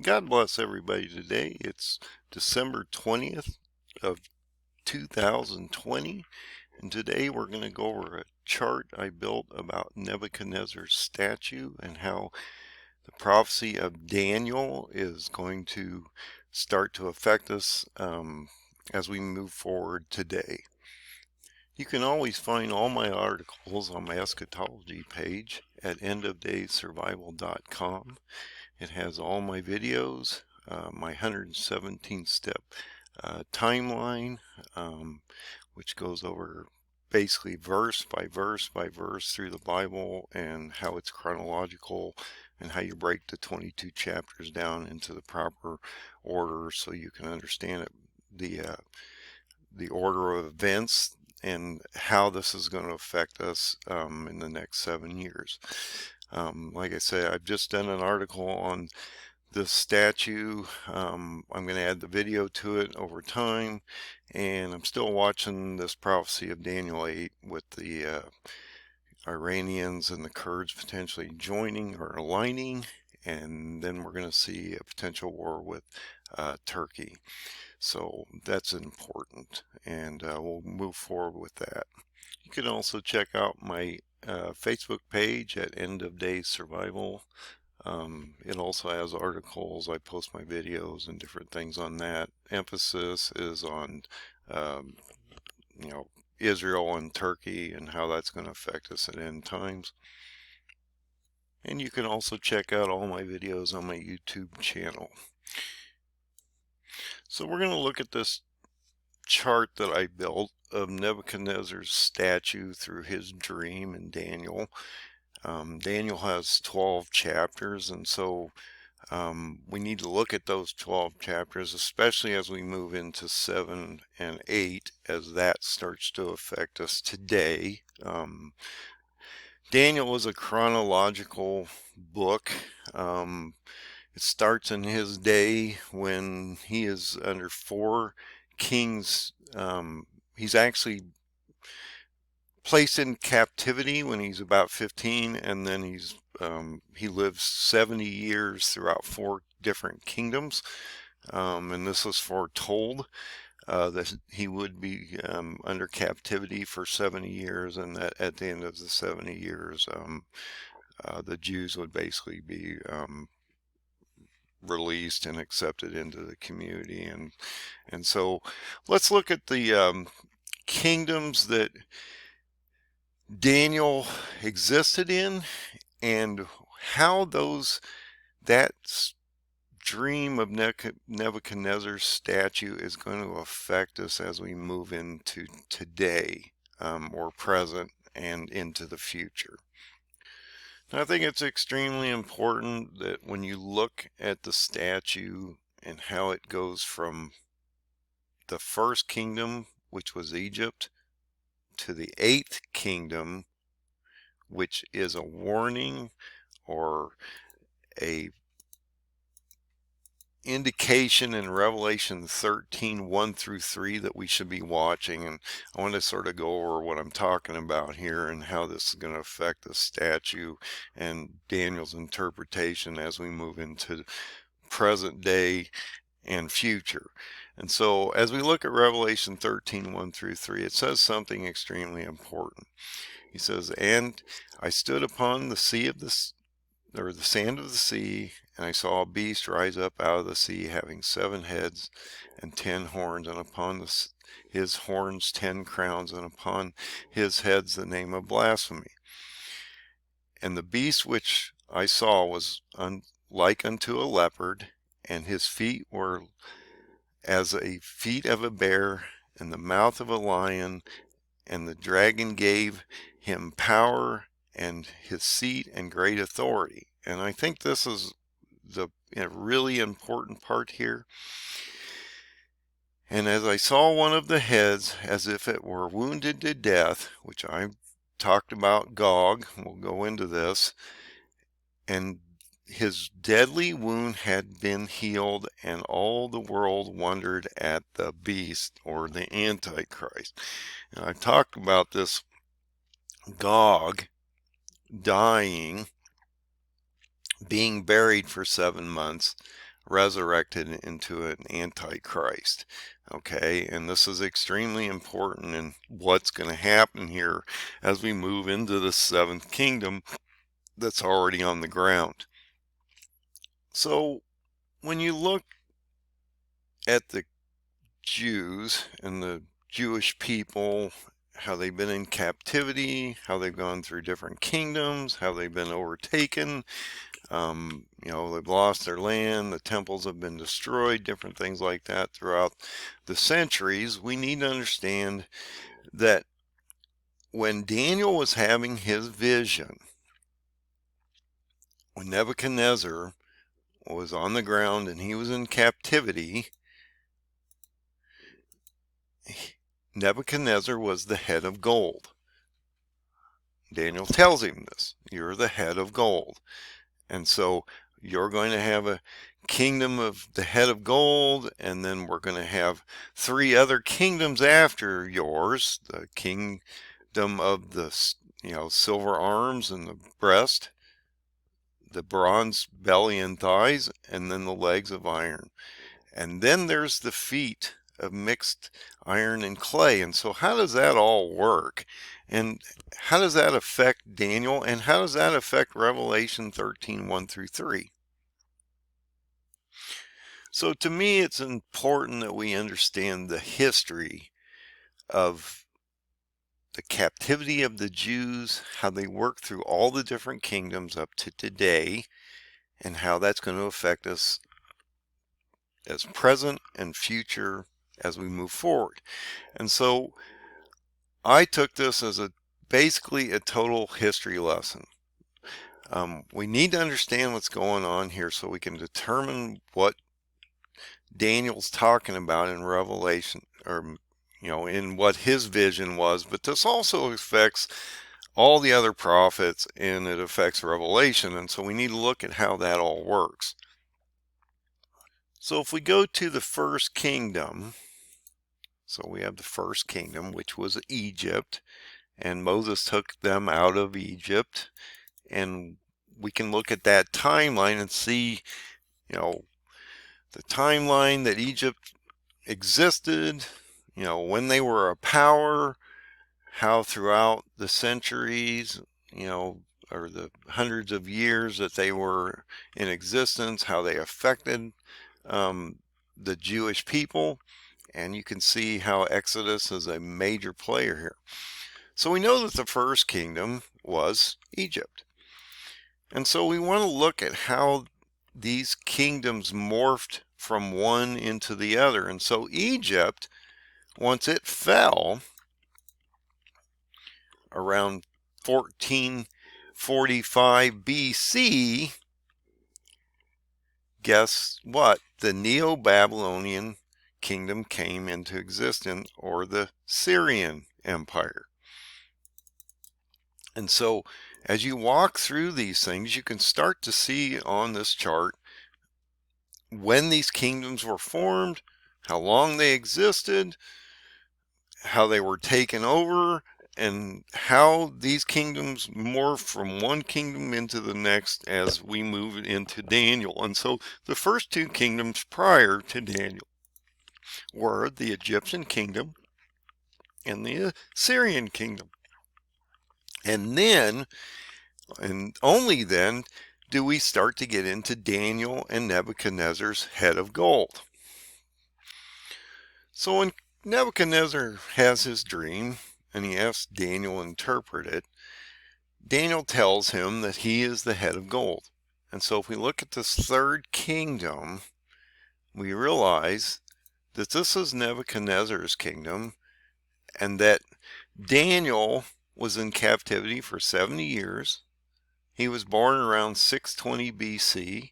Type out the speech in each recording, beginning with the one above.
God bless everybody today. It's December 20th of 2020, and today we're going to go over a chart I built about Nebuchadnezzar's statue and how the prophecy of Daniel is going to start to affect us as we move forward today. You can always find all my articles on my eschatology page at endofdayssurvival.com. It has all my videos, my 117-step timeline, which goes over basically verse by verse by verse through the Bible and how it's chronological and how you break the 22 chapters down into the proper order so you can understand it, the order of events and how this is going to affect us in the next 7 years. Like I said, I've just done an article on this statue. I'm going to add the video to it over time, and I'm still watching this prophecy of Daniel 8 with the Iranians and the Kurds potentially joining or aligning, and then we're going to see a potential war with Turkey. So that's important, and we'll move forward with that. You can also check out my Facebook page at End of Days Survival. It also has articles. I post my videos and different things on that. Emphasis is on Israel and Turkey and how that's going to affect us at end times. And you can also check out all my videos on my YouTube channel. So we're going to look at this chart that I built of Nebuchadnezzar's statue through his dream in Daniel. Daniel has 12 chapters, and so we need to look at those 12 chapters, especially as we move into 7 and 8, as that starts to affect us today. Daniel is a chronological book. It starts in his day when he is under 4 kings. He's actually placed in captivity when he's about 15, and then he lives 70 years throughout 4 different kingdoms, and this was foretold that he would be under captivity for 70 years, and that at the end of the 70 years the Jews would basically be released and accepted into the community. And so let's look at the kingdoms that Daniel existed in and how that dream of Nebuchadnezzar's statue is going to affect us as we move into today, or present, and into the future. Now, I think it's extremely important that when you look at the statue and how it goes from the first kingdom, which was Egypt, to the 8th kingdom, which is a warning or a indication in Revelation 13, 1 through 3 that we should be watching. And I want to sort of go over what I'm talking about here and how this is going to affect the statue and Daniel's interpretation as we move into present day and future. And so as we look at Revelation 13, 1 through 3, it says something extremely important. He says, "And I stood upon the sea of the sand of the sea, and I saw a beast rise up out of the sea, having 7 heads and 10 horns, and upon his horns 10 crowns, and upon his heads the name of blasphemy. And the beast which I saw was like unto a leopard, and his feet were as a feet of a bear, and the mouth of a lion, and the dragon gave him power and his seat and great authority." And I think this is a really important part here. "And as I saw one of the heads as if it were wounded to death," which I talked about Gog, we'll go into this, "and his deadly wound had been healed, and all the world wondered at the beast," or the Antichrist. And I've talked about this Gog dying, being buried for 7 months, resurrected into an antichrist. Okay, and this is extremely important in what's going to happen here as we move into the seventh kingdom that's already on the ground. So when you look at the Jews and the Jewish people, how they've been in captivity, how they've gone through different kingdoms, how they've been overtaken, they've lost their land, the temples have been destroyed, different things like that throughout the centuries. We need to understand that when Daniel was having his vision, when Nebuchadnezzar was on the ground and he was in captivity, Nebuchadnezzar was the head of gold. Daniel tells him this. You're the head of gold. And so you're going to have a kingdom of the head of gold, and then we're going to have 3 other kingdoms after yours. The kingdom of the silver arms and the breast, the bronze belly and thighs, and then the legs of iron. And then there's the feet of mixed iron and clay. And so how does that all work? And how does that affect Daniel? And how does that affect Revelation 13, 1 through 3? So to me, it's important that we understand the history of the captivity of the Jews, how they worked through all the different kingdoms up to today, and how that's going to affect us as present and future as we move forward. And so I took this as basically a total history lesson. We need to understand what's going on here so we can determine what Daniel's talking about in Revelation, or in what his vision was. But this also affects all the other prophets, and it affects Revelation, and so we need to look at how that all works. So if we go to the first kingdom, so we have the first kingdom, which was Egypt, and Moses took them out of Egypt, and we can look at that timeline and see, the timeline that Egypt existed, when they were a power, how throughout the centuries, or the hundreds of years that they were in existence, how they affected the Jewish people. And you can see how Exodus is a major player here. So we know that the first kingdom was Egypt. And so we want to look at how these kingdoms morphed from one into the other. And so Egypt, once it fell around 1445 BC, guess what? The Neo-Babylonian kingdom came into existence, or the Syrian Empire. And so as you walk through these things, you can start to see on this chart when these kingdoms were formed, how long they existed, how they were taken over, and how these kingdoms morph from one kingdom into the next as we move into Daniel. And so the first 2 kingdoms prior to Daniel were the Egyptian kingdom and the Assyrian kingdom. And then, and only then, do we start to get into Daniel and Nebuchadnezzar's head of gold. So when Nebuchadnezzar has his dream and he asks Daniel to interpret it, Daniel tells him that he is the head of gold. And so if we look at this third kingdom, we realize that this is Nebuchadnezzar's kingdom, and that Daniel was in captivity for 70 years. He was born around 620 BC,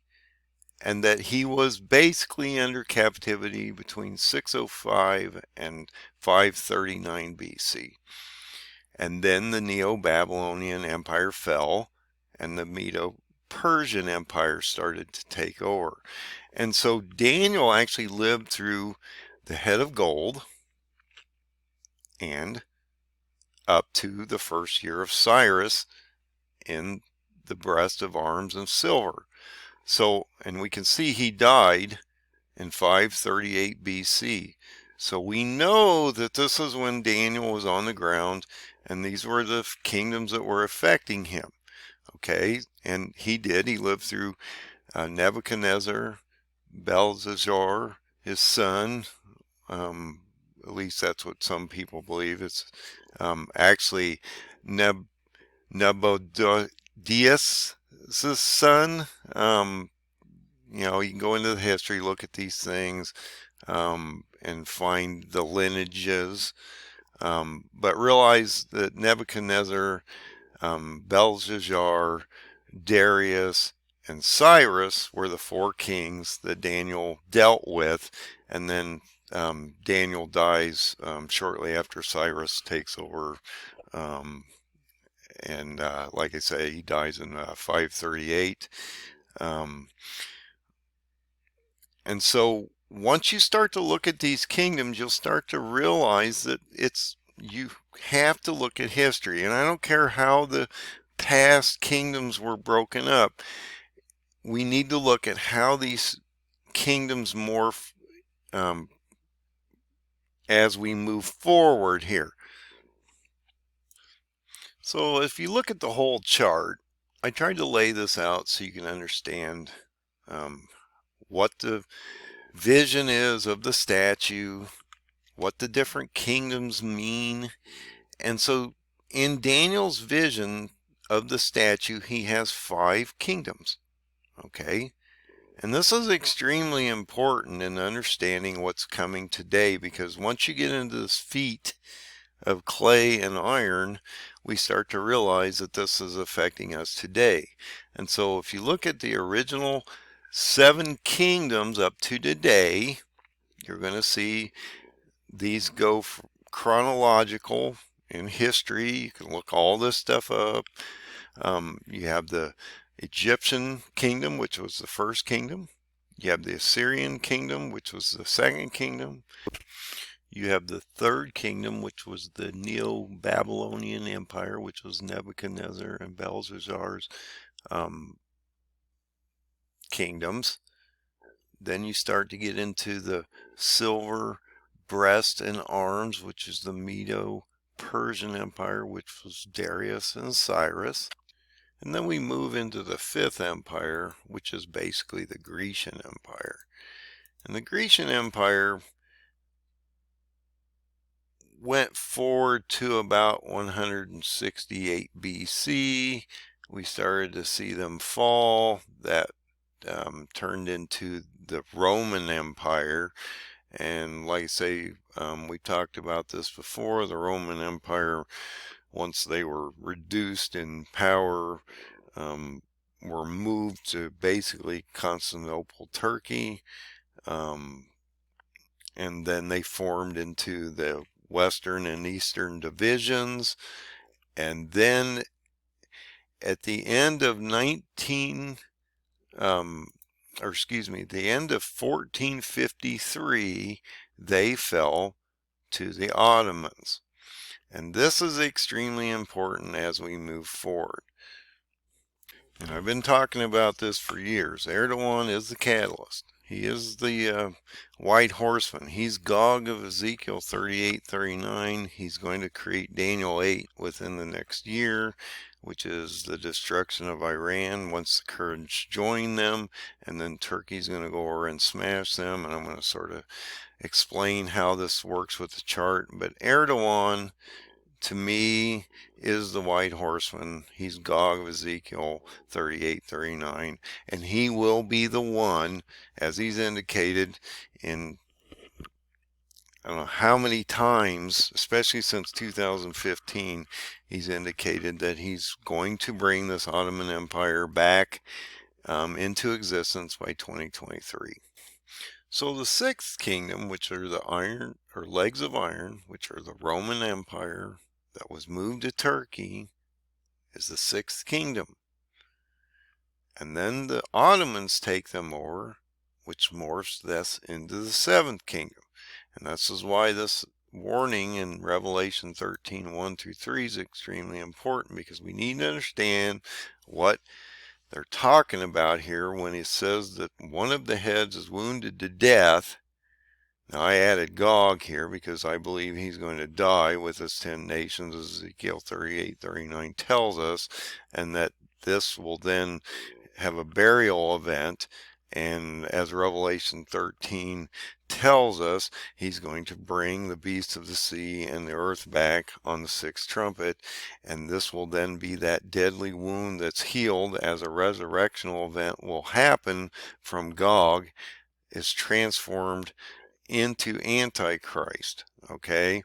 and that he was basically under captivity between 605 and 539 BC. And then the Neo-Babylonian Empire fell, and the Medo-Persian Empire started to take over. And so Daniel actually lived through the head of gold and up to the first year of Cyrus in the breast of arms and silver. So, and we can see he died in 538 BC. So we know that this is when Daniel was on the ground, and these were the kingdoms that were affecting him. Okay, and he lived through Nebuchadnezzar, Belshazzar, his son. At least that's what some people believe. It's actually Nebuchadnezzar's son. You know, you can go into the history, look at these things, and find the lineages. But realize that Nebuchadnezzar, Belshazzar, Darius, and Cyrus were the four kings that Daniel dealt with, and then Daniel dies shortly after Cyrus takes over, and like I say, he dies in 538. And so once you start to look at these kingdoms, you'll start to realize that you have to look at history. And I don't care how the past kingdoms were broken up. We need to look at how these kingdoms morph as we move forward here. So if you look at the whole chart, I tried to lay this out so you can understand what the vision is of the statue, what the different kingdoms mean. And so in Daniel's vision of the statue, he has 5 kingdoms. Okay, and this is extremely important in understanding what's coming today, because once you get into this feat of clay and iron, we start to realize that this is affecting us today. And so if you look at the original 7 kingdoms up to today, you're going to see these go chronological in history. You can look all this stuff up. You have the Egyptian kingdom, which was the first kingdom. You have the Assyrian kingdom, which was the second kingdom. You have the third kingdom, which was the Neo-Babylonian Empire, which was Nebuchadnezzar and Belshazzar's kingdoms. Then you start to get into the silver breast and arms, which is the Medo-Persian Empire, which was Darius and Cyrus. And then we move into the 5th empire, which is basically the Grecian Empire. And the Grecian Empire went forward to about 168 BC. We started to see them fall. That turned into the Roman Empire. And like I say, we talked about this before. The Roman Empire, once they were reduced in power, were moved to basically Constantinople, Turkey, and then they formed into the Western and Eastern divisions. And then at the end of the end of 1453, they fell to the Ottomans. And this is extremely important as we move forward. And I've been talking about this for years. Erdoğan is the catalyst. He is the white horseman. He's Gog of Ezekiel 38:39. He's going to create Daniel 8 within the next year, which is the destruction of Iran once the Kurds join them, and then Turkey's going to go over and smash them. And I'm going to sort of explain how this works with the chart. But Erdoğan, to me, is the white horseman. He's Gog of Ezekiel 38:39, and he will be the one, as he's indicated in I don't know how many times, especially since 2015, he's indicated that he's going to bring this Ottoman Empire back into existence by 2023. So the 6th kingdom, which are the iron or legs of iron, which are the Roman Empire that was moved to Turkey, is the 6th kingdom. And then the Ottomans take them over, which morphs this into the 7th kingdom. And this is why this warning in Revelation 13:1-3 is extremely important, because we need to understand what they're talking about here when it says that one of the heads is wounded to death. Now I added Gog here because I believe he's going to die with his 10 nations, as Ezekiel 38:39 tells us, and that this will then have a burial event, and as Revelation 13 tells us, he's going to bring the beasts of the sea and the earth back on the 6th trumpet, and this will then be that deadly wound that's healed as a resurrectional event will happen from Gog is transformed into Antichrist. Okay,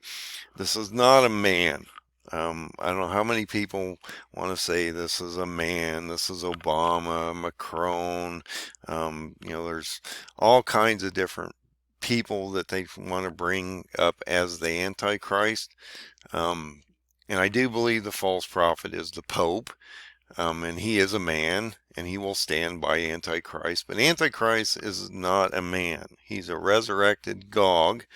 this is not a man. I don't know how many people want to say this is a man, this is Obama, Macron. There's all kinds of different people that they want to bring up as the Antichrist. And I do believe the false prophet is the Pope. And he is a man, and he will stand by Antichrist. But Antichrist is not a man. He's a resurrected Gog,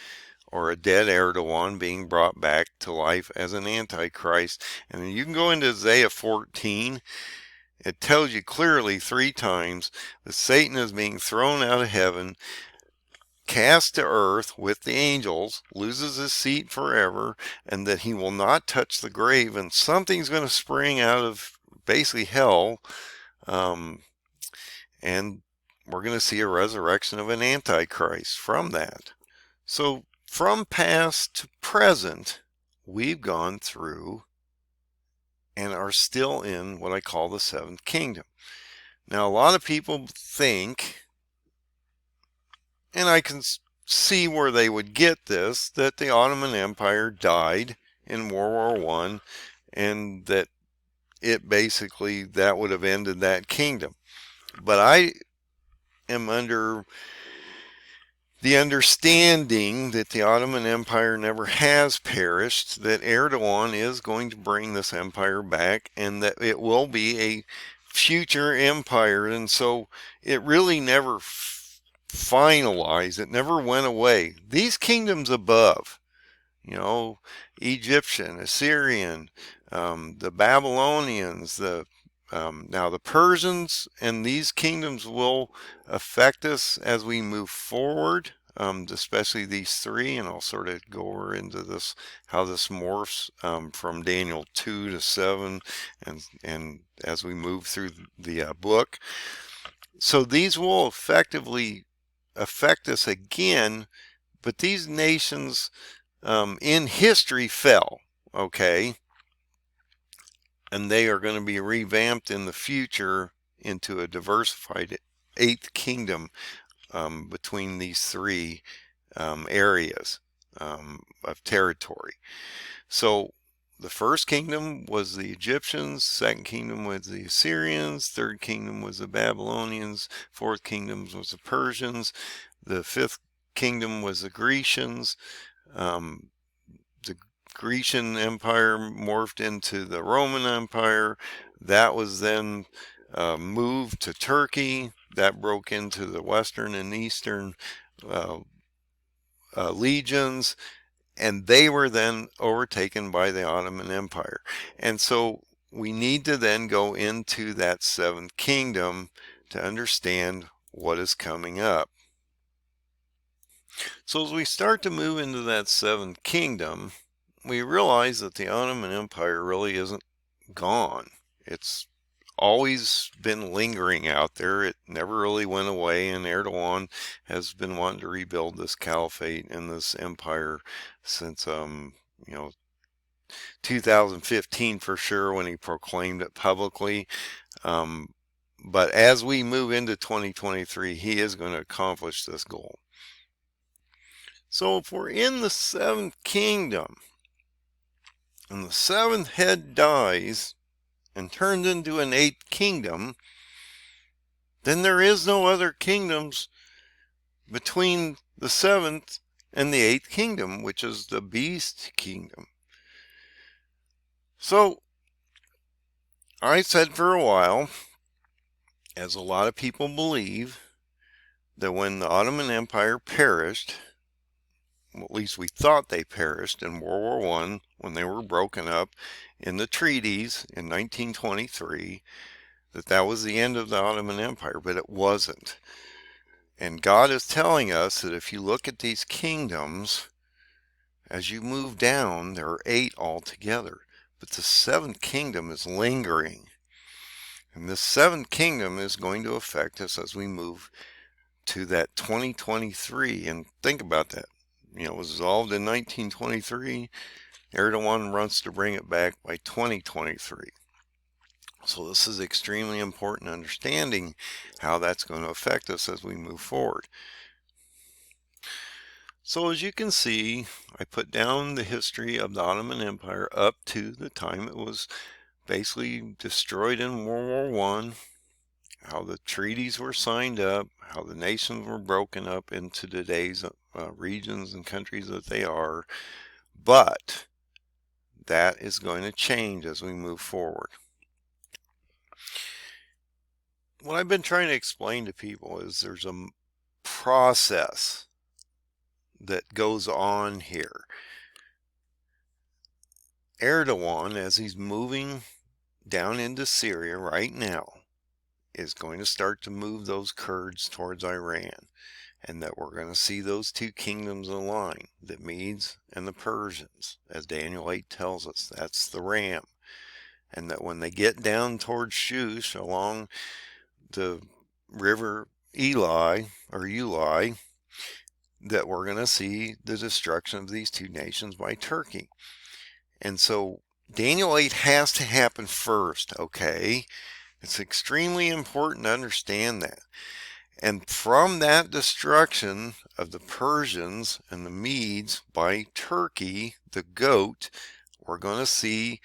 or a dead Erdoğan being brought back to life as an Antichrist. And you can go into Isaiah 14. It tells you clearly 3 times that Satan is being thrown out of heaven, cast to earth with the angels, loses his seat forever, and that he will not touch the grave, and something's going to spring out of basically hell, and we're going to see a resurrection of an Antichrist from that. So from past to present, we've gone through and are still in what I call the 7th kingdom. Now, a lot of people think, and I can see where they would get this, that the Ottoman Empire died in World War I, and that it basically, that would have ended that kingdom. But I am under the understanding that the Ottoman Empire never has perished, that Erdoğan is going to bring this empire back, and that it will be a future empire. And so it really never finalized. It never went away. These kingdoms above, Egyptian, Assyrian, the Babylonians, now the Persians, and these kingdoms will affect us as we move forward, especially these 3, and I'll sort of go over into this, how this morphs from Daniel 2 to 7, and as we move through the book. So these will effectively affect us again, but these nations in history fell, okay? And they are going to be revamped in the future into a diversified 8th kingdom between these 3 areas of territory. So the first kingdom was the Egyptians, 2nd kingdom was the Assyrians, 3rd kingdom was the Babylonians, 4th kingdom was the Persians, the 5th kingdom was the Grecians. The Grecian Empire morphed into the Roman Empire. That was then moved to Turkey. That broke into the Western and Eastern legions, and they were then overtaken by the Ottoman Empire. And so we need to then go into that 7th kingdom to understand what is coming up. So as we start to move into that 7th kingdom, we realize that the Ottoman Empire really isn't gone. It's always been lingering out there. It never really went away, and Erdoğan has been wanting to rebuild this caliphate and this empire since 2015 for sure, when he proclaimed it publicly. But as we move into 2023, he is going to accomplish this goal. So if we're in the 7th kingdom, and the 7th head dies and turns into an 8th kingdom, then there is no other kingdoms between the 7th and the 8th kingdom, which is the beast kingdom. So I said for a while, as a lot of people believe, that when the Ottoman Empire perished, well, at least we thought they perished in World War I, when they were broken up in the treaties in 1923, that that was the end of the Ottoman Empire, but it wasn't. And God is telling us that if you look at these kingdoms, as you move down, there are 8 altogether, but the 7th kingdom is lingering. And this 7th kingdom is going to affect us as we move to that 2023. And think about that. It was dissolved in 1923. Erdogan wants to bring it back by 2023. So this is extremely important, understanding how that's going to affect us as we move forward. So as you can see, I put down the history of the Ottoman Empire up to the time it was basically destroyed in World War I, how the treaties were signed up, how the nations were broken up into today's regions and countries that they are. But that is going to change as we move forward. What I've been trying to explain to people is there's a process that goes on here. Erdogan, as he's moving down into Syria right now, is going to start to move those Kurds towards Iran, and that we're going to see those 2 kingdoms align, the Medes and the Persians, as Daniel 8 tells us. That's the ram. And that when they get down towards Shush along the river Uli, that we're going to see the destruction of these 2 nations by Turkey. And so Daniel 8 has to happen first, okay? It's extremely important to understand that. And from that destruction of the Persians and the Medes by Turkey, the goat, we're going to see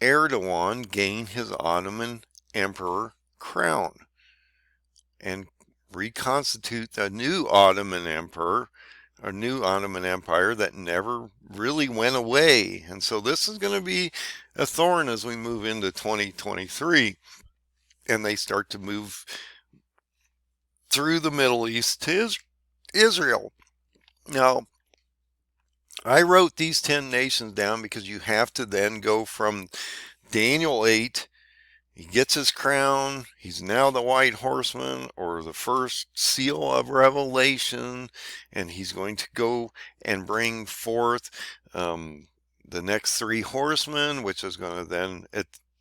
Erdogan gain his Ottoman Emperor crown and reconstitute a new Ottoman Emperor, a new Ottoman Empire that never really went away. And so this is going to be a thorn as we move into 2023 and they start to move through the Middle East to Israel. Now, I wrote these 10 nations down because you have to then go from Daniel 8. He gets his crown. He's now the white horseman, or the first seal of Revelation, and he's going to go and bring forth the next 3 horsemen, which is going to then,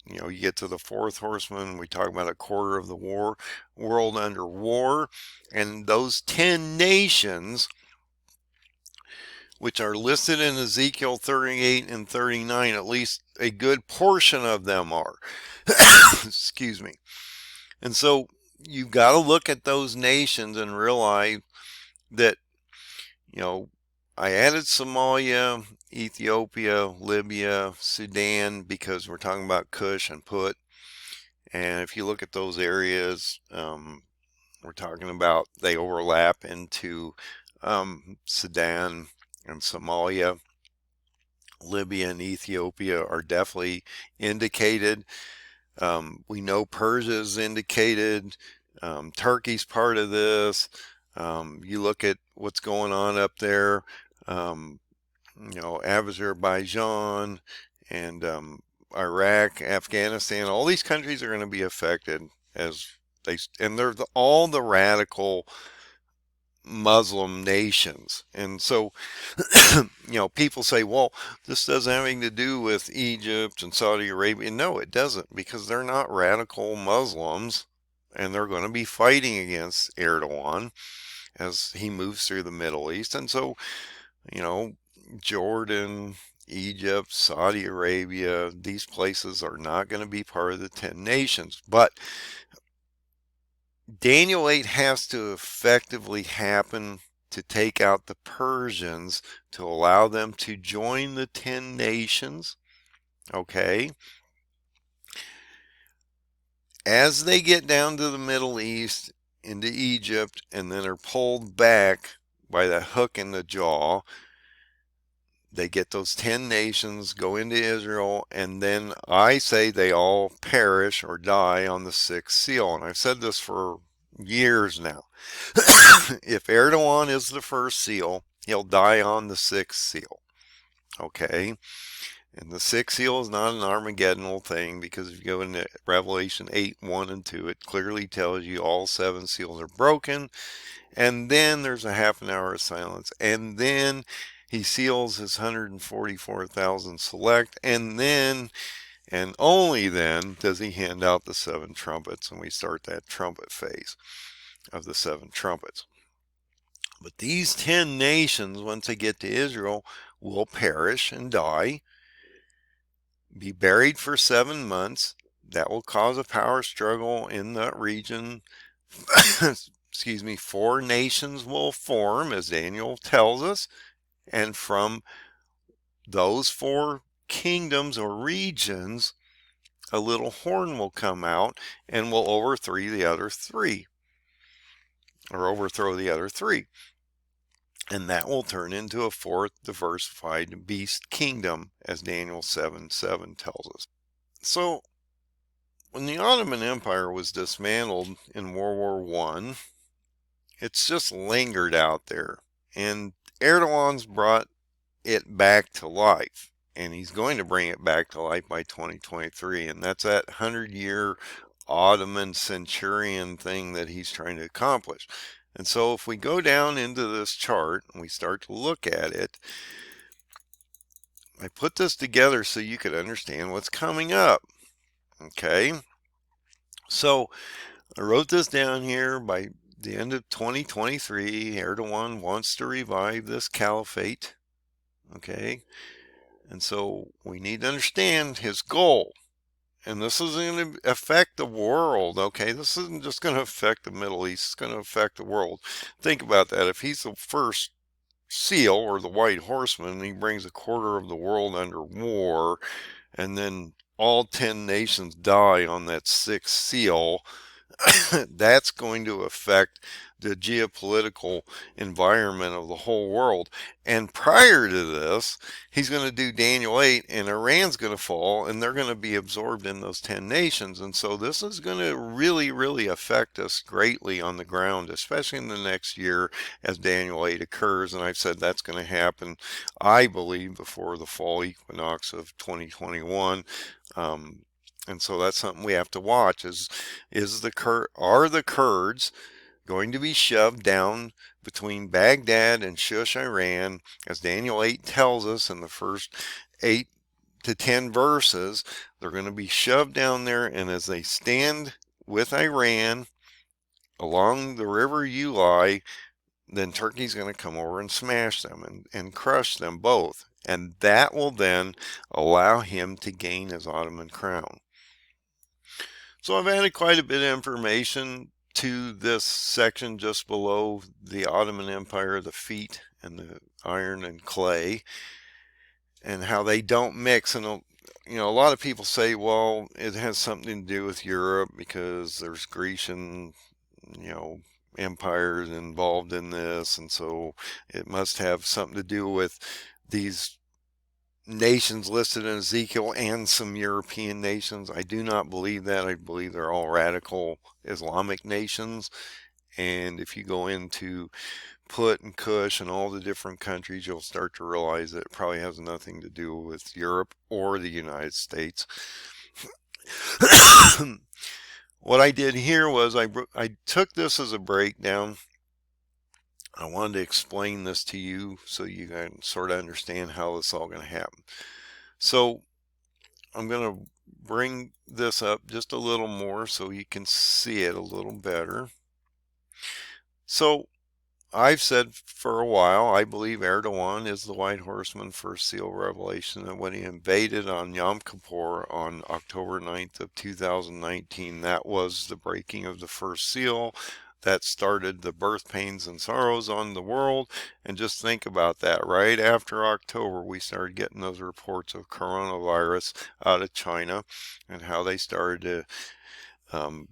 you get to the 4th horseman. We talk about a quarter of the world under war, and those 10 nations, which are listed in Ezekiel 38 and 39, at least a good portion of them are. Excuse me. And so you've got to look at those nations and realize that, I added Somalia, Ethiopia, Libya, Sudan, because we're talking about Cush and Put. And if you look at those areas, we're talking about they overlap into Sudan and Somalia. Libya and Ethiopia are definitely indicated. We know Persia is indicated. Turkey's part of this. You look at what's going on up there, Azerbaijan and Iraq, Afghanistan. All these countries are going to be affected and they're all the radical Muslim nations. And so, people say, well, this doesn't have anything to do with Egypt and Saudi Arabia. No, it doesn't, because they're not radical Muslims, and they're going to be fighting against Erdogan as he moves through the Middle East. And so, Jordan, Egypt, Saudi Arabia, these places are not going to be part of the 10 nations. But Daniel 8 has to effectively happen to take out the Persians, to allow them to join the 10 nations. Okay. As they get down to the Middle East, into Egypt, and then are pulled back by that hook in the jaw, they get those 10 nations, go into Israel, and then I say they all perish or die on the 6th seal. And I've said this for years now. If Erdogan is the first seal, he'll die on the 6th seal. Okay? And the sixth seal is not an Armageddonal thing, because if you go into Revelation 8, 1 and 2, it clearly tells you all 7 seals are broken. And then there's a half an hour of silence. And then he seals his 144,000 select. And then, and only then, does he hand out the 7 trumpets. And we start that trumpet phase of the 7 trumpets. But these 10 nations, once they get to Israel, will perish and die, be buried for 7 months. That will cause a power struggle in that region. Excuse me, 4 nations will form, as Daniel tells us, and from those 4 kingdoms or regions, a little horn will come out and will overthrow the other 3. And that will turn into a 4th diversified beast kingdom, as Daniel 7:7 tells us. So, when the Ottoman Empire was dismantled in World War I, it's just lingered out there. And Erdogan's brought it back to life. And he's going to bring it back to life by 2023. And that's that 100-year Ottoman centurion thing that he's trying to accomplish. And so if we go down into this chart and we start to look at it, I put this together so you could understand what's coming up. Okay, so I wrote this down here. By the end of 2023, Erdogan wants to revive this caliphate. Okay, and so we need to understand his goal. And this is going to affect the world, okay? This isn't just going to affect the Middle East. It's going to affect the world. Think about that. If he's the first seal, or the white horseman, he brings a quarter of the world under war, and then all 10 nations die on that 6th seal, that's going to affect the geopolitical environment of the whole world. And prior to this, he's going to do Daniel 8, and Iran's going to fall, and they're going to be absorbed in those 10 nations. And so this is going to really, really affect us greatly on the ground, especially in the next year as Daniel 8 occurs. And I've said that's going to happen, I believe, before the fall equinox of 2021. And so that's something we have to watch. Are the Kurds going to be shoved down between Baghdad and Shush, Iran, as Daniel 8 tells us in the first 8 to 10 verses? They're going to be shoved down there, and as they stand with Iran along the river Ulai, then Turkey's going to come over and smash them and crush them both. And that will then allow him to gain his Ottoman crown. So I've added quite a bit of information to this section just below the Ottoman Empire, the feet and the iron and clay, and how they don't mix. And a lot of people say, well, it has something to do with Europe because there's Grecian, empires involved in this, and so it must have something to do with these nations listed in Ezekiel and some European nations. I do not believe that. I believe they're all radical Islamic nations. And if you go into Put and Kush and all the different countries, you'll start to realize that it probably has nothing to do with Europe or the United States. What I did here was I took this as a breakdown. I wanted to explain this to you so you can sort of understand how this is all going to happen. So I'm going to bring this up just a little more so you can see it a little better. So I've said for a while, I believe Erdogan is the white horseman first seal revelation, and when he invaded on Yom Kippur on October 9th of 2019, that was the breaking of the first seal. That started the birth pains and sorrows on the world. And just think about that. Right after October, we started getting those reports of coronavirus out of China and how they started to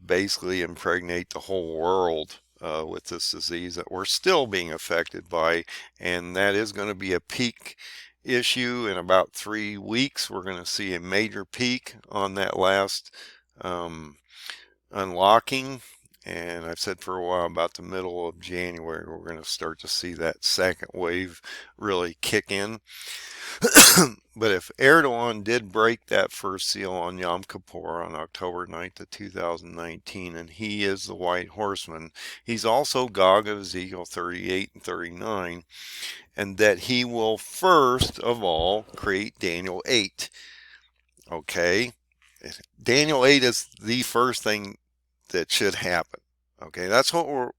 basically impregnate the whole world with this disease that we're still being affected by. And that is going to be a peak issue in about 3 weeks. We're going to see a major peak on that last unlocking And I've said for a while, about the middle of January, we're going to start to see that second wave really kick in. But if Erdoğan did break that first seal on Yom Kippur on October 9th of 2019, and he is the white horseman, he's also Gog of Ezekiel 38 and 39, and that he will first of all create Daniel 8. Okay? Daniel 8 is the first thing that should happen. Okay, that's what we're,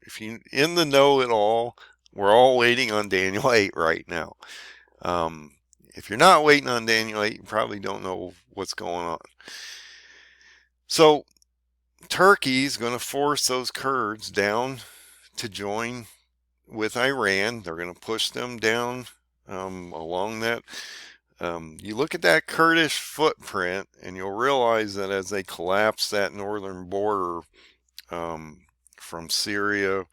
if you in the know at all, we're all waiting on Daniel 8 right now. If you're not waiting on Daniel 8, you probably don't know what's going on. So Turkey's going to force those Kurds down to join with Iran. They're going to push them down along that. You look at that Kurdish footprint and you'll realize that as they collapse that northern border from Syria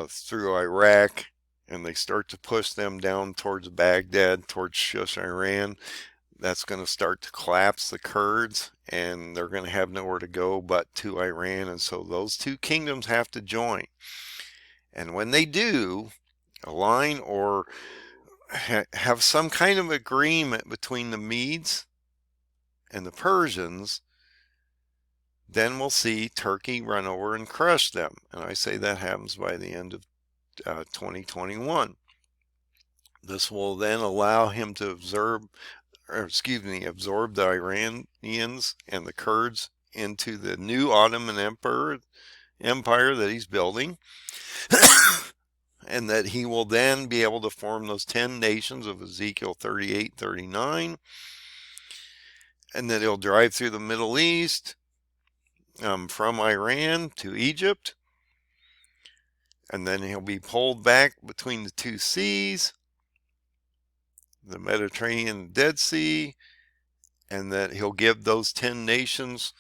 through Iraq, and they start to push them down towards Baghdad, towards Shush, Iran, that's going to start to collapse the Kurds, and they're going to have nowhere to go but to Iran. And so those two kingdoms have to join. And when they do align or have some kind of agreement between the Medes and the Persians, then we'll see Turkey run over and crush them. And I say that happens by the end of 2021. This will then allow him to absorb the Iranians and the Kurds into the new Ottoman Empire that he's building. And that he will then be able to form those 10 nations of Ezekiel 38, 39. And that he'll drive through the Middle East from Iran to Egypt. And then he'll be pulled back between the two seas, the Mediterranean and the Dead Sea, and that he'll give those 10 nations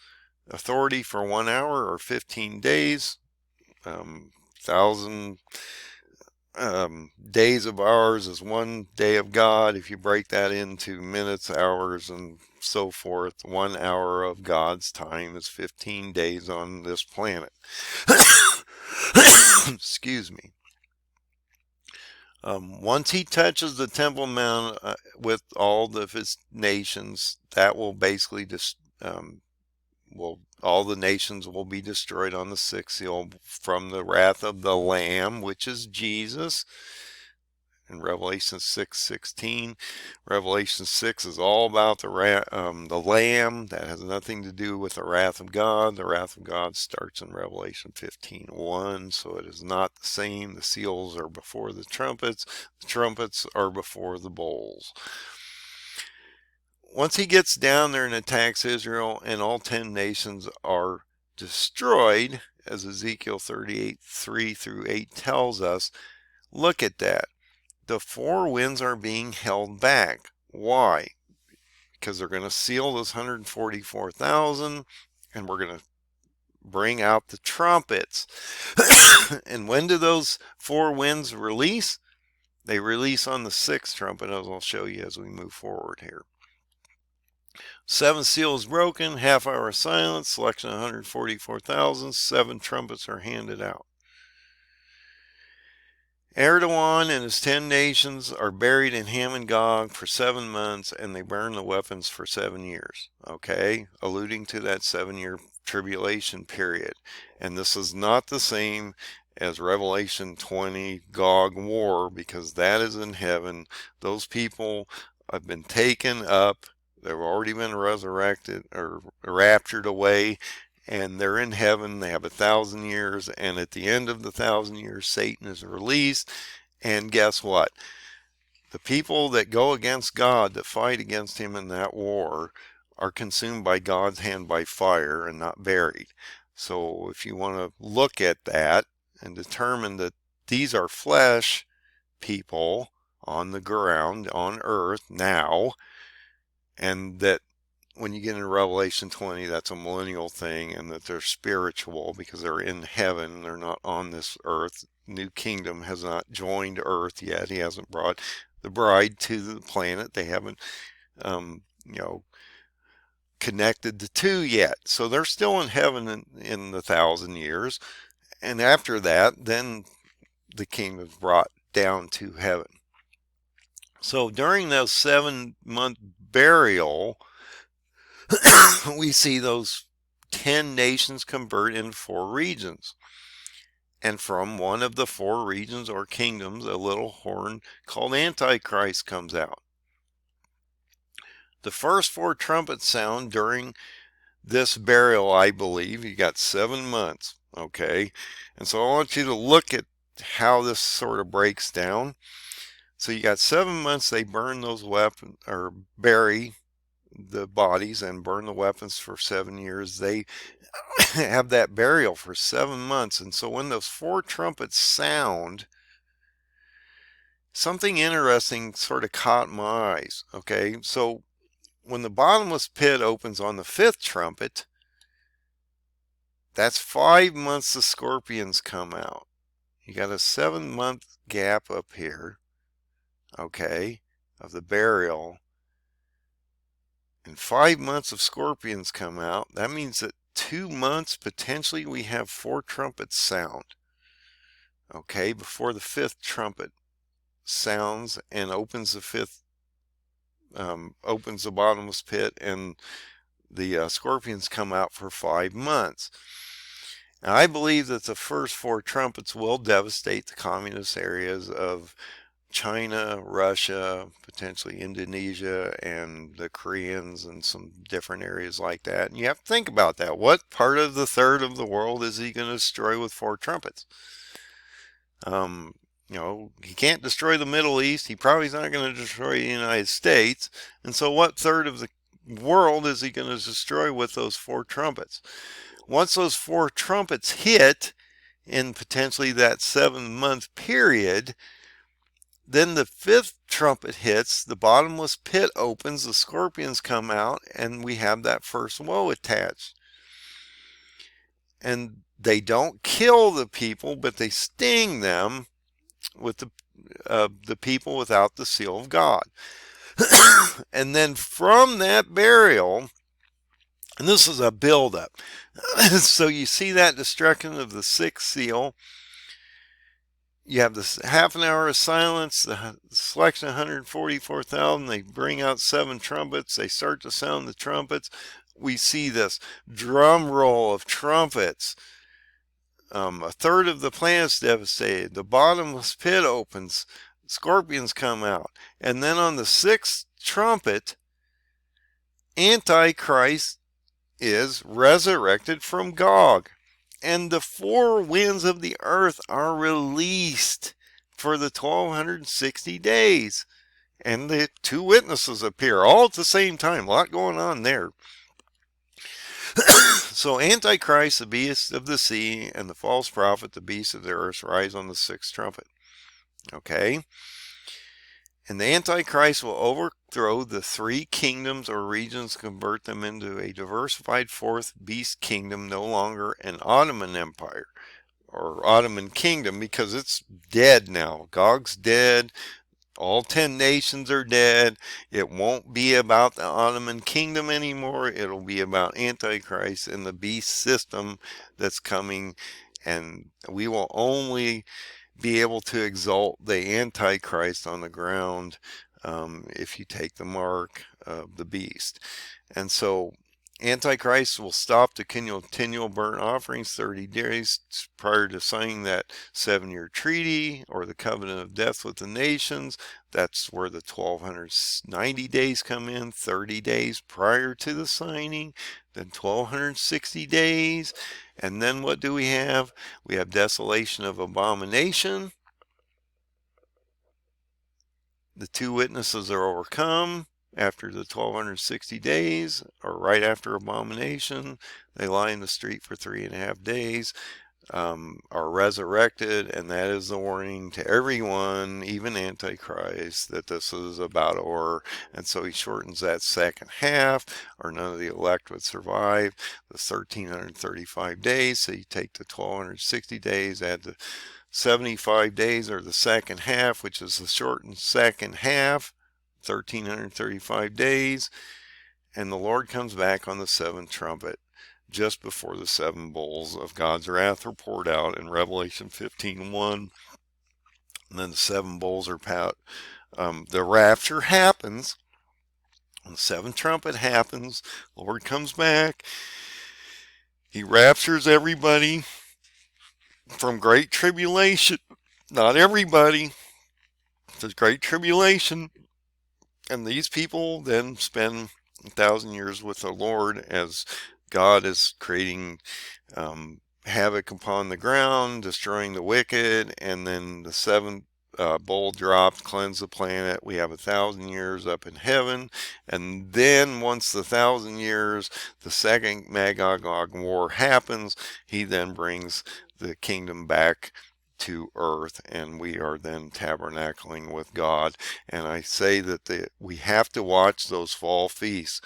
authority for 1 hour or 15 days, 1,000 days of ours is 1 day of God. If you break that into minutes, hours, and so forth, 1 hour of God's time is 15 days on this planet. Excuse me. Once he touches the Temple Mount with all of his nations, that will basically just all the nations will be destroyed on the sixth seal from the wrath of the Lamb, which is Jesus. In Revelation 6:16, Revelation 6 is all about the Lamb. That has nothing to do with the wrath of God. The wrath of God starts in Revelation 15:1, so it is not the same. The seals are before the trumpets are before the bowls. Once he gets down there and attacks Israel and all 10 nations are destroyed, as Ezekiel 38:3-8 tells us, look at that. The four winds are being held back. Why? Because they're going to seal this 144,000, and we're going to bring out the trumpets. And when do those four winds release? They release on the sixth trumpet, as I'll show you as we move forward here. 7 seals broken, half hour silence, selection 144,000, 7 trumpets are handed out. Erdoğan and his 10 nations are buried in Ham and Gog for 7 months, and they burn the weapons for 7 years. Okay, alluding to that 7-year tribulation period. And this is not the same as Revelation 20 Gog war, because that is in heaven. Those people have been taken up. They've already been resurrected or raptured away, and they're in heaven. They have 1,000 years, and at the end of the 1,000 years, Satan is released. And guess what? The people that go against God, that fight against him in that war, are consumed by God's hand by fire and not buried. So if you want to look at that and determine that these are flesh people on the ground, on earth now, and that when you get into Revelation 20, that's a millennial thing, and that they're spiritual because they're in heaven. They're not on this earth. New kingdom has not joined earth yet. He hasn't brought the bride to the planet. They haven't, connected the two yet. So they're still in heaven in the 1,000 years. And after that, then the kingdom is brought down to heaven. So during those 7-month burial, we see those 10 nations convert into 4 regions. And from one of the 4 regions or kingdoms, a little horn called Antichrist comes out. The first 4 trumpets sound during this burial, I believe. You got 7 months, okay? And so I want you to look at how this sort of breaks down. So you got 7 months, they burn those weapons, or bury the bodies and burn the weapons for 7 years. They have that burial for 7 months. And so when those 4 trumpets sound, something interesting sort of caught my eyes, okay? So when the bottomless pit opens on the 5th trumpet, that's 5 months the scorpions come out. You got a 7-month gap up here, okay, of the burial. And 5 months of scorpions come out. That means that 2 months, potentially, we have 4 trumpets sound, okay, before the 5th trumpet sounds and opens the 5th, opens the bottomless pit, and the scorpions come out for 5 months. Now, I believe that the first 4 trumpets will devastate the communist areas of China, Russia, potentially Indonesia, and the Koreans, and some different areas like that. And you have to think about that. What part of the third of the world is he going to destroy with 4 trumpets? You know, he can't destroy the Middle East. He probably is not going to destroy the United States. And so what third of the world is he going to destroy with those 4 trumpets? Once those 4 trumpets hit in potentially that 7-month period, then the 5th trumpet hits, the bottomless pit opens, the scorpions come out, and we have that first woe attached. And they don't kill the people, but they sting them with the people without the seal of God. And then from that burial, and this is a buildup. So you see that destruction of the 6th seal. You have this half an hour of silence, the selection of 144,000. They bring out 7 trumpets. They start to sound the trumpets. We see this drum roll of trumpets. A third of the planet's devastated. The bottomless pit opens. Scorpions come out. And then on the 6th trumpet, Antichrist is resurrected from Gog. And the 4 winds of the earth are released for the 1260 days. And the 2 witnesses appear all at the same time. A lot going on there. So Antichrist, the beast of the sea, and the false prophet, the beast of the earth, rise on the 6th trumpet. Okay? And the Antichrist will overthrow the 3 kingdoms or regions, convert them into a diversified 4th beast kingdom, no longer an Ottoman Empire or Ottoman kingdom, because it's dead now. Gog's dead. All 10 nations are dead. It won't be about the Ottoman kingdom anymore. It'll be about Antichrist and the beast system that's coming. And we will only be able to exalt the Antichrist on the ground if you take the mark of the beast. And so Antichrist will stop the continual burnt offerings 30 days prior to signing that 7-year treaty or the covenant of death with the nations. That's where the 1290 days come in, 30 days prior to the signing, then 1260 days. And then what do we have? We have desolation of abomination. The 2 witnesses are overcome after the 1260 days, or right after abomination. They lie in the street for 3.5 days, are resurrected, and that is the warning to everyone, even Antichrist, that this is about or. And so he shortens that second half, or none of the elect would survive the 1335 days. So you take the 1260 days, add the 75 days, or the second half, which is the shortened second half, 1335 days, and the Lord comes back on the seventh trumpet, just before the seven bowls of God's wrath are poured out in Revelation 15:1. And then the seven bowls are the rapture happens. When the seventh trumpet happens, the Lord comes back. He raptures everybody from great tribulation. Not everybody. There's great tribulation. And these people then spend 1,000 years with the Lord as God is creating havoc upon the ground, destroying the wicked, and then the seventh bowl dropped, cleanse the planet. We have 1,000 years up in heaven, and then once the 1,000 years, the second Magog war happens. He then brings the kingdom back to earth, and we are then tabernacling with God. And I say that we have to watch those fall feasts.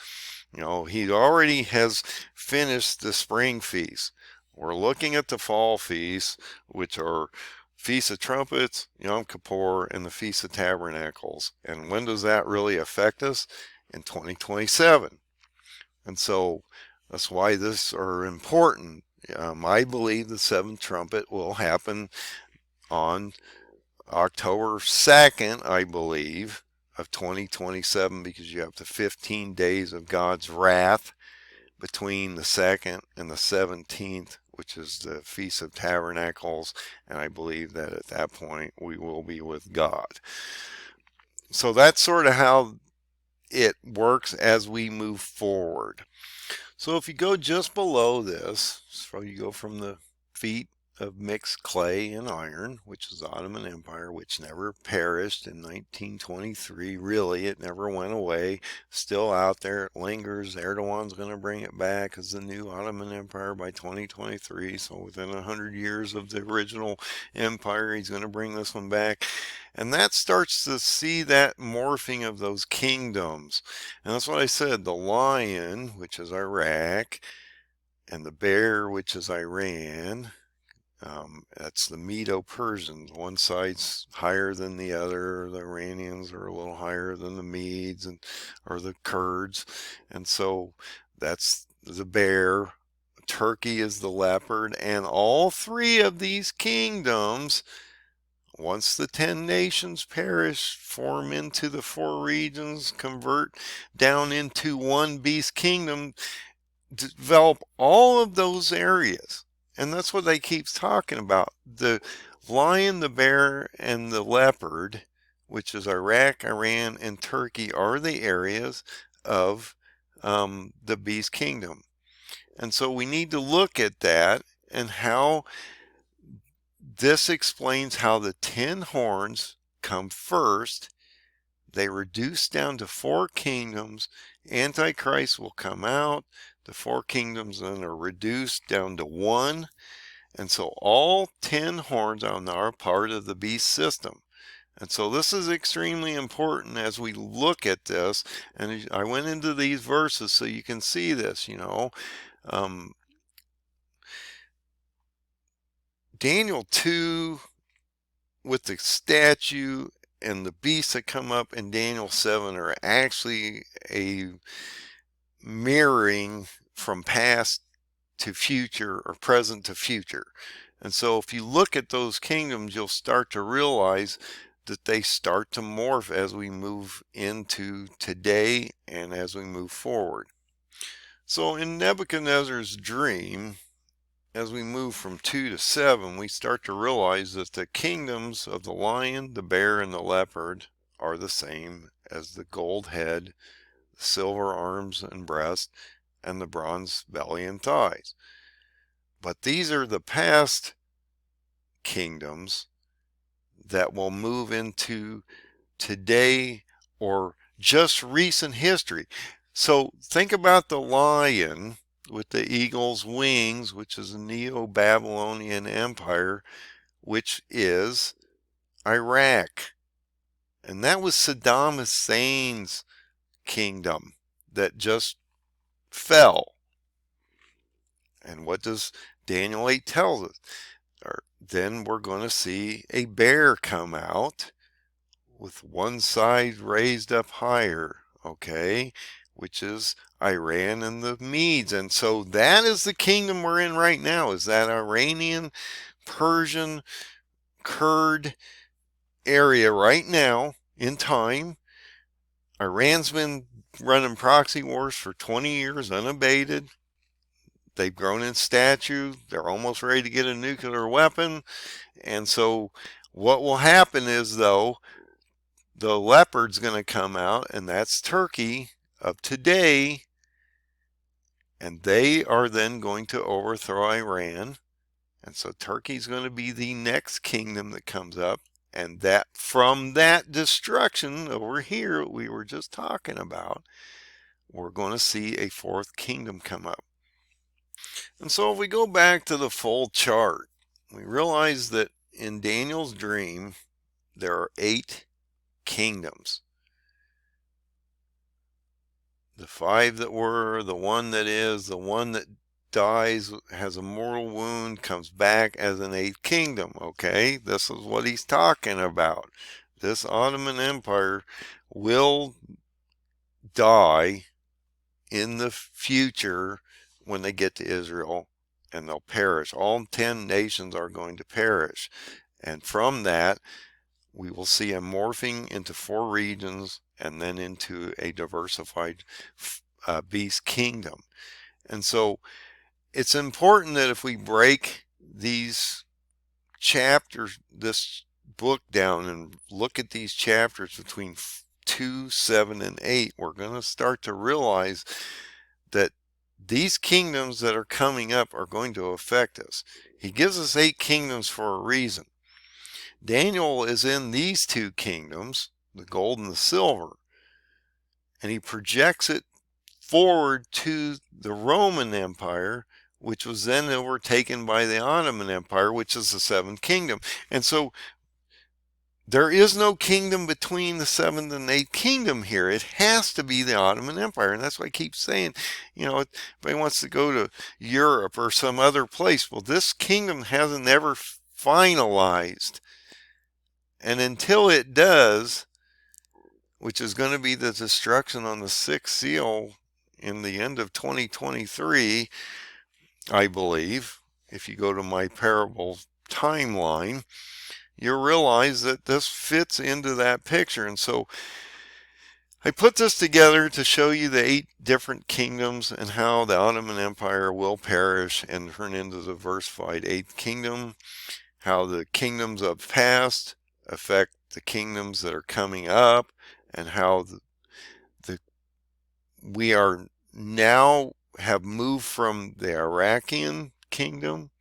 You know, he already has finished the spring feasts. We're looking at the fall feasts, which are Feast of Trumpets, Yom Kippur, and the Feast of Tabernacles. And when does that really affect us? In 2027. And so that's why these are important. I believe the seventh trumpet will happen on October 2nd, I believe, of 2027, because you have the 15 days of God's wrath between the 2nd and the 17th, which is the Feast of Tabernacles, and I believe that at that point we will be with God. So that's sort of how it works as we move forward. So if you go just below this, so you go from the feet of mixed clay and iron, which is the Ottoman Empire, which never perished in 1923. Really, it never went away. Still out there, it lingers. Erdoğan's going to bring it back as the new Ottoman Empire by 2023. So within 100 years of the original empire, he's going to bring this one back. And that starts to see that morphing of those kingdoms. And that's what I said. The lion, which is Iraq, and the bear, which is Iran. That's the Medo-Persians. One side's higher than the other. The Iranians are a little higher than the Medes or the Kurds. And so that's the bear. Turkey is the leopard. And all three of these kingdoms, once the 10 nations perish, form into the 4 regions, convert down into one beast kingdom, develop all of those areas. And that's what they keep talking about. The lion, the bear, and the leopard, which is Iraq, Iran, and Turkey, are the areas of the beast kingdom. And so we need to look at that and how this explains how the 10 horns come first. They reduce down to 4 kingdoms. Antichrist will come out. The 4 kingdoms then are reduced down to 1. And so all 10 horns are part of the beast system. And so this is extremely important as we look at this. And I went into these verses so you can see this, you know. Daniel 2 with the statue and the beasts that come up in Daniel 7 are actually a mirroring from past to future or present to future. And so if you look at those kingdoms, you'll start to realize that they start to morph as we move into today and as we move forward. So in Nebuchadnezzar's dream, as we move from 2 to 7, we start to realize that the kingdoms of the lion, the bear, and the leopard are the same as the gold head, the silver arms and breast, and the bronze belly and thighs. But these are the past kingdoms that will move into today or just recent history. So think about the lion with the eagle's wings, which is a Neo-Babylonian empire, which is Iraq. And that was Saddam Hussein's kingdom that just fell. And what does Daniel 8 tell us? Then we're going to see a bear come out with one side raised up higher, okay? which is Iran and the Medes. And so that is the kingdom we're in right now, is that Iranian, Persian, Kurd area right now in time. Iran's been running proxy wars for 20 years unabated. They've grown in stature. They're almost ready to get a nuclear weapon. And so what will happen is, though, the leopard's going to come out, and that's Turkey of today, and they are then going to overthrow Iran. And so Turkey's going to be the next kingdom that comes up. And that from that destruction over here we were just talking about, we're going to see a fourth kingdom come up. And so if we go back to the full chart, we realize that in Daniel's dream, there are 8 kingdoms. The 5 that were, the 1 that is, the 1 that dies, has a mortal wound, comes back as an 8th kingdom. Okay, this is what he's talking about. This Ottoman Empire will die in the future when they get to Israel, and they'll perish. All 10 nations are going to perish. And from that, we will see a morphing into 4 regions and then into a diversified beast kingdom. And so it's important that if we break these chapters, this book down, and look at these chapters between 2, 7, and 8, we're going to start to realize that these kingdoms that are coming up are going to affect us. He gives us 8 kingdoms for a reason. Daniel is in these 2 kingdoms, the gold and the silver, and he projects it forward to the Roman Empire, which was then overtaken by the Ottoman Empire, which is the 7th kingdom. And so there is no kingdom between the 7th and 8th kingdom here. It has to be the Ottoman Empire. And that's why I keep saying, you know, if anybody wants to go to Europe or some other place, well, this kingdom hasn't ever finalized. And until it does, which is going to be the destruction on the 6th seal in the end of 2023, I believe, if you go to my parable timeline, you'll realize that this fits into that picture. And so I put this together to show you the 8 different kingdoms and how the Ottoman Empire will perish and turn into the diversified 8th kingdom, how the kingdoms of past affect the kingdoms that are coming up, and how we are now have moved from the Iraqian kingdom.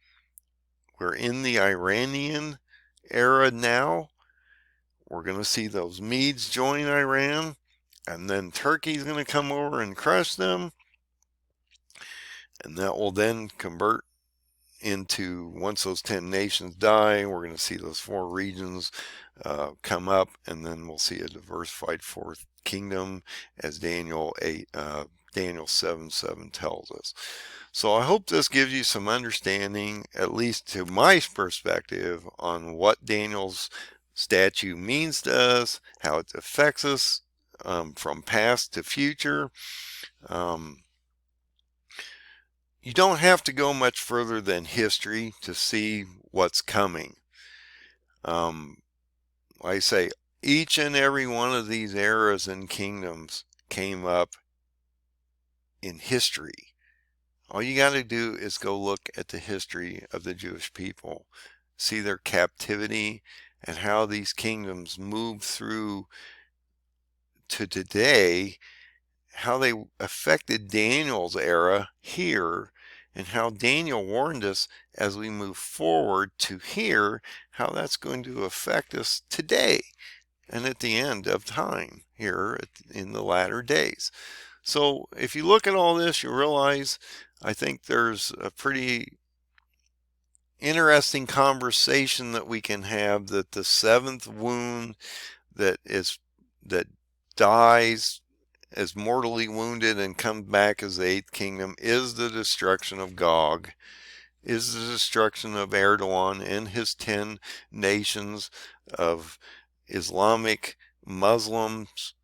We're in the Iranian era now. We're going to see those Medes join Iran, and then Turkey's going to come over and crush them, and that will then convert into, once those 10 nations die, we're going to see those 4 regions come up, and then we'll see a diversified 4th kingdom, as Daniel 7:7 tells us. So I hope this gives you some understanding, at least to my perspective, on what Daniel's statue means to us, how it affects us from past to future. You don't have to go much further than history to see what's coming. I say each and every one of these eras and kingdoms came up in history. All you got to do is go look at the history of the Jewish people, see their captivity and how these kingdoms moved through to today, how they affected Daniel's era here, and how Daniel warned us as we move forward to here, how that's going to affect us today and at the end of time here in the latter days. So if you look at all this, you realize I think there's a pretty interesting conversation that we can have, that the 7th wound that dies as mortally wounded and comes back as the 8th kingdom is the destruction of Gog, is the destruction of Erdoğan and his 10 nations of Islamic Muslims,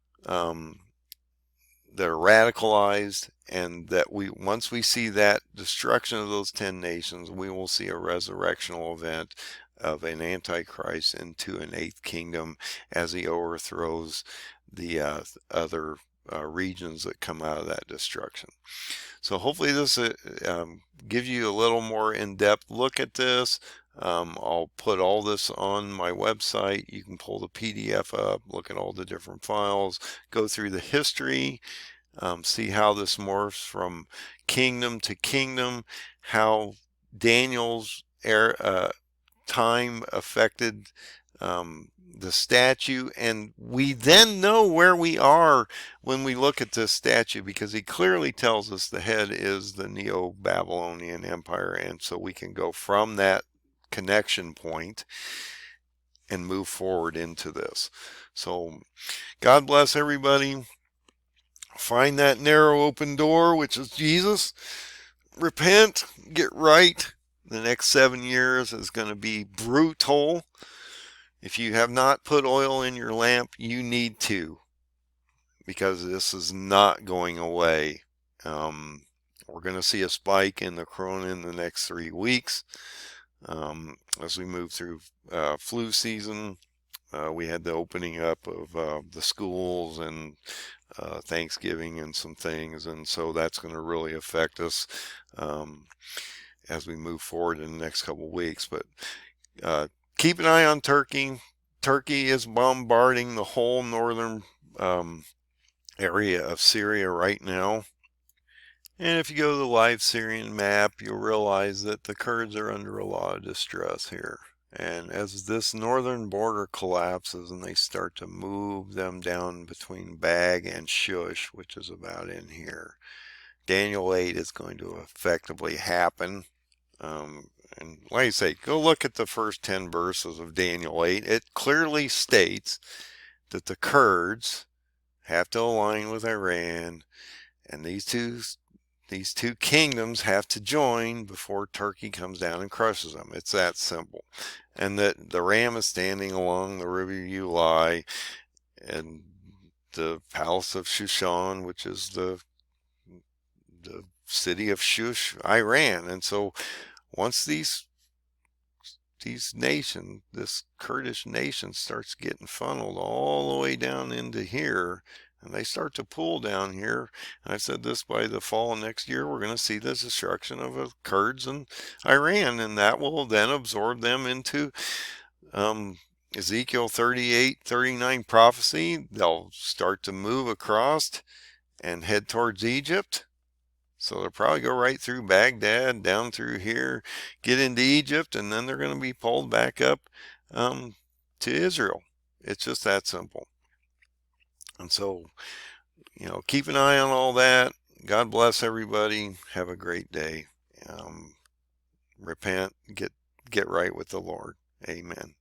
that are radicalized, and that once we see that destruction of those 10 nations, we will see a resurrectional event of an antichrist into an eighth kingdom as he overthrows the other regions that come out of that destruction. So hopefully this gives you a little more in-depth look at this. I'll put all this on my website. You can pull the PDF up, look at all the different files, go through the history, see how this morphs from kingdom to kingdom, how Daniel's time affected the statue, and we then know where we are when we look at this statue, because he clearly tells us the head is the Neo-Babylonian Empire, and so we can go from that connection point and move forward into this. So God bless everybody. Find that narrow open door, which is Jesus. Repent, get right. The next 7 years is going to be brutal. If you have not put oil in your lamp, you need to, because this is not going away. We're going to see a spike in the corona in the next 3 weeks as we move through flu season. We had the opening up of the schools and Thanksgiving and some things, and so that's going to really affect us as we move forward in the next couple of weeks. But keep an eye on Turkey. Turkey is bombarding the whole northern area of Syria right now. And if you go to the live Syrian map, you'll realize that the Kurds are under a lot of distress here. And as this northern border collapses and they start to move them down between Bag and Shush, which is about in here, Daniel 8 is going to effectively happen. And like I say, go look at the first 10 verses of Daniel 8. It clearly states that the Kurds have to align with Iran, and these two kingdoms have to join before Turkey comes down and crushes them. It's that simple. And that the ram is standing along the river Ulai, and the palace of Shushan, which is the city of Shush, Iran. And so once these nations, this Kurdish nation, starts getting funneled all the way down into here, and they start to pull down here, and I said this, by the fall of next year, we're going to see the destruction of the Kurds and Iran, and that will then absorb them into Ezekiel 38-39 prophecy. They'll start to move across and head towards Egypt. So they'll probably go right through Baghdad, down through here, get into Egypt, and then they're going to be pulled back up to Israel. It's just that simple. And so, keep an eye on all that. God bless everybody. Have a great day. Repent, get right with the Lord. Amen.